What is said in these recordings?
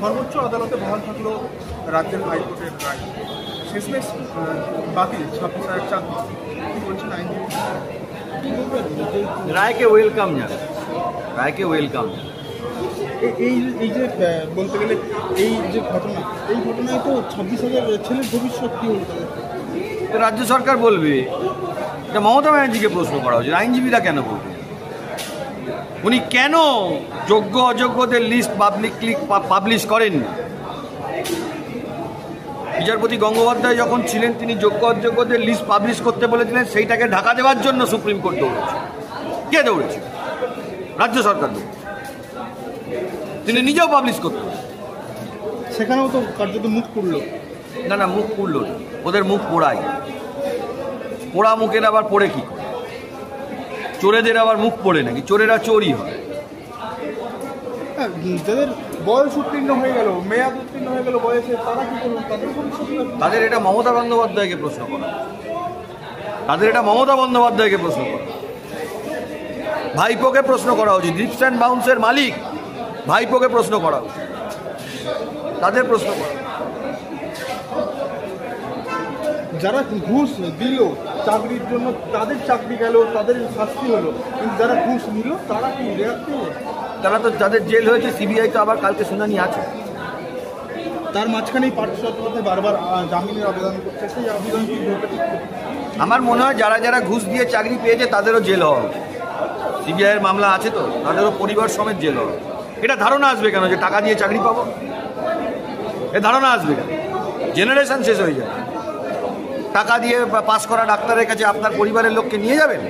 সর্বোচ্চ আদালতে বহাল থাকলো রাজ্যের হাইকোর্টের রায়, শেষমেশ বাতিল 26,000 চাকরি। কি বলছেন আইনজীবী? রায়কে ওয়েলকাম জানাই, রায়কে ওয়েলকাম জানাই। এই যে বলতে গেলে এই যে ঘটনা, এই ঘটনায় তো 26,000 ছেলের ভবিষ্যৎ কি হল? রাজ্য সরকার বলবে, এটা মমতা ব্যানার্জিকে প্রশ্ন করা উচিত। আইনজীবীরা কেন বলবে? উনি কেন যোগ্য অযোগ্যদের লিস্ট পাবলিশ করেননি? বিচারপতি গঙ্গোপাধ্যায় যখন ছিলেন তিনি যোগ্য অযোগ্যদের লিস্ট পাবলিশ করতে বলেছিলেন, সেইটাকে ঢাকা দেওয়ার জন্য সুপ্রিম কোর্ট দৌড়েছে। কে দৌড়েছে? রাজ্য সরকার দৌড়েছে। তিনি নিজেও পাবলিশ করতেন, সেখানেও তো কার্যত মুখ পুড়লো। না মুখ পুড়ল, ওদের মুখ পোড়াই। পোড়া মুখের আবার পড়ে কি? চোরেদের আবার মুখ পড়ে নাকি? চোরেরা চোরই হয়। যাদের বয়স উত্তীর্ণ হয়ে গেল, মেয়াদ উত্তীর্ণ হয়ে গেল বয়সে, তারা কি করবেন? তাদের এটা মমতা বন্দ্যোপাধ্যায়কে প্রশ্ন করা, তাদের এটা মমতা বন্দ্যোপাধ্যায়কে প্রশ্ন করা, ভাইপোকে প্রশ্ন করা উচিত। ডিপস অ্যান্ড বাউন্সের মালিক ভাইপোকে প্রশ্ন করা উচিত, তাদের প্রশ্ন করা। যারা ঘুষ দিল চাকরির জন্য, তাদের চাকরি গেল, তাদের শাস্তি হলো, কিন্তু যারা ঘুষ নিল তারা কি রেয়াক্তি? তারা তো, যাদের জেল হয়েছে, সিবিআই তো আবার কালকে শুনানি আছে। তার মাঝখানেই পার্থ চট্টোপাধ্যায় বারবার জামিনের আবেদন করছে, সেই আবেদন কি? আমার মনে হয় যারা যারা ঘুষ দিয়ে চাকরি পেয়েছে তাদেরও জেল হওয়া, সিবিআইয়ের মামলা আছে তো, তাদেরও পরিবার সমেত জেল হওয়া। এটা ধারণা আসবে কেন যে টাকা দিয়ে চাকরি পাবো? এ ধারণা আসবে কেন? জেনারেশন শেষ হয়ে যায়। টাকা দিয়ে পাস করা ডাক্তারের কাছে আপনার পরিবারের লোককে নিয়ে যাবেন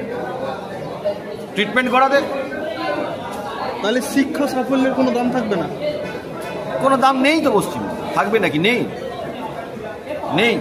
ট্রিটমেন্ট করাতে? তাহলে শিক্ষা সাফল্যের কোনো দাম থাকবে না? কোনো দাম নেই তো পশ্চিমবঙ্গে, থাকবে নাকি? নেই, নেই।